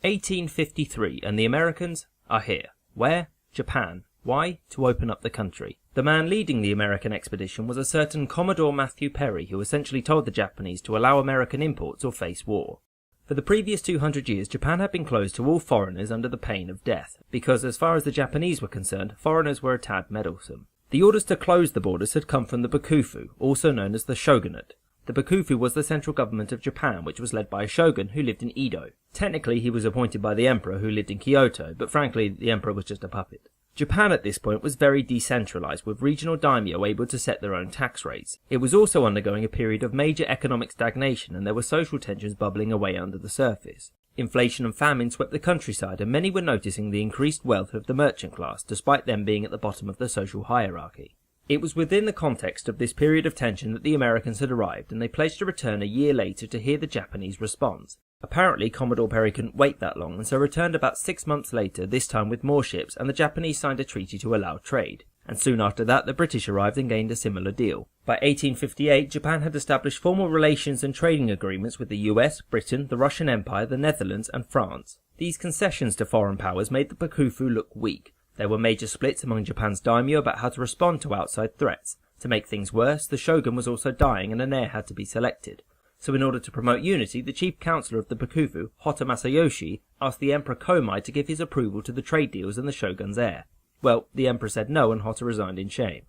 1853, and the Americans are here. Where? Japan. Why? To open up the country. The man leading the American expedition was a certain Commodore Matthew Perry, who essentially told the Japanese to allow American imports or face war. For the previous 200 years, Japan had been closed to all foreigners under the pain of death, because as far as the Japanese were concerned, foreigners were a tad meddlesome. The orders to close the borders had come from the Bakufu, also known as the shogunate. The Bakufu was the central government of Japan, which was led by a shogun who lived in Edo. Technically, he was appointed by the emperor, who lived in Kyoto, but frankly, the emperor was just a puppet. Japan at this point was very decentralized, with regional daimyo able to set their own tax rates. It was also undergoing a period of major economic stagnation, and there were social tensions bubbling away under the surface. Inflation and famine swept the countryside, and many were noticing the increased wealth of the merchant class, despite them being at the bottom of the social hierarchy. It was within the context of this period of tension that the Americans had arrived, and they pledged to return a year later to hear the Japanese response. Apparently, Commodore Perry couldn't wait that long, and so returned about 6 months later, this time with more ships, and the Japanese signed a treaty to allow trade. And soon after that, the British arrived and gained a similar deal. By 1858, Japan had established formal relations and trading agreements with the US, Britain, the Russian Empire, the Netherlands, and France. These concessions to foreign powers made the Bakufu look weak. There were major splits among Japan's daimyo about how to respond to outside threats. To make things worse, the shogun was also dying and an heir had to be selected. So in order to promote unity, the chief counselor of the Bakufu, Hotta Masayoshi, asked the Emperor Komai to give his approval to the trade deals and the shogun's heir. Well, the emperor said no, and Hotta resigned in shame.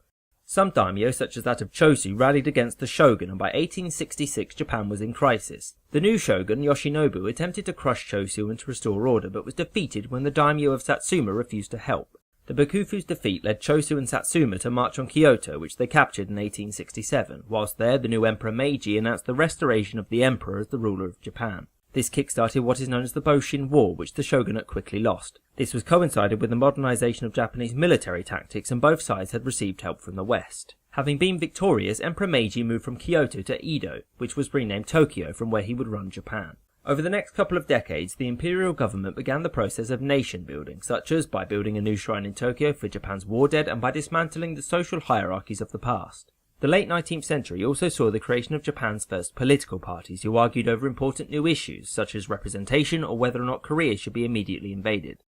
Some daimyo, such as that of Chosu, rallied against the shogun, and by 1866 Japan was in crisis. The new shogun, Yoshinobu, attempted to crush Chosu and to restore order, but was defeated when the daimyo of Satsuma refused to help. The Bakufu's defeat led Chosu and Satsuma to march on Kyoto, which they captured in 1867. Whilst there, the new Emperor Meiji announced the restoration of the emperor as the ruler of Japan. This kick-started what is known as the Boshin War, which the shogunate quickly lost. This was coincided with the modernization of Japanese military tactics, and both sides had received help from the West. Having been victorious, Emperor Meiji moved from Kyoto to Edo, which was renamed Tokyo, from where he would run Japan. Over the next couple of decades, the imperial government began the process of nation building, such as by building a new shrine in Tokyo for Japan's war dead and by dismantling the social hierarchies of the past. The late 19th century also saw the creation of Japan's first political parties, who argued over important new issues, such as representation or whether or not Korea should be immediately invaded.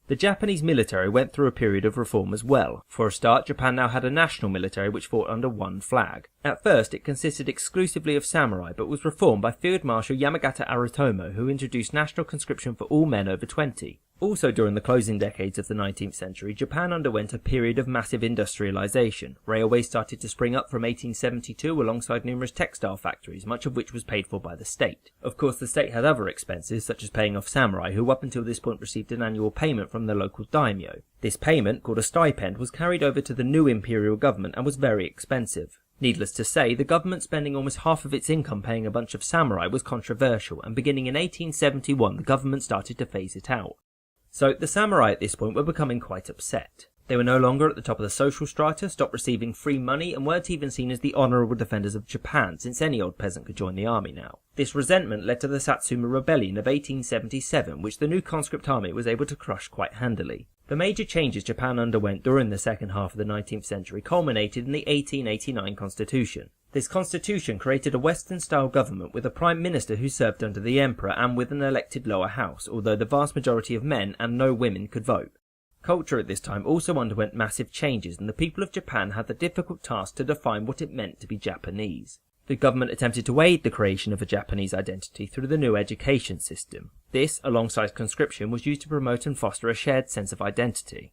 The Japanese military went through a period of reform as well. For a start, Japan now had a national military which fought under one flag. At first, it consisted exclusively of samurai, but was reformed by Field Marshal Yamagata Aritomo, who introduced national conscription for all men over 20. Also during the closing decades of the 19th century, Japan underwent a period of massive industrialization. Railways started to spring up from 1872 alongside numerous textile factories, much of which was paid for by the state. Of course, the state had other expenses, such as paying off samurai, who up until this point received an annual payment from the local daimyo. This payment, called a stipend, was carried over to the new imperial government and was very expensive. Needless to say, the government spending almost half of its income paying a bunch of samurai was controversial, and beginning in 1871 the government started to phase it out. So the samurai at this point were becoming quite upset. They were no longer at the top of the social strata, stopped receiving free money, and weren't even seen as the honourable defenders of Japan, since any old peasant could join the army now. This resentment led to the Satsuma Rebellion of 1877, which the new conscript army was able to crush quite handily. The major changes Japan underwent during the second half of the 19th century culminated in the 1889 Constitution. This constitution created a Western-style government with a prime minister who served under the emperor and with an elected lower house, although the vast majority of men and no women could vote. Culture at this time also underwent massive changes, and the people of Japan had the difficult task to define what it meant to be Japanese. The government attempted to aid the creation of a Japanese identity through the new education system. This, alongside conscription, was used to promote and foster a shared sense of identity.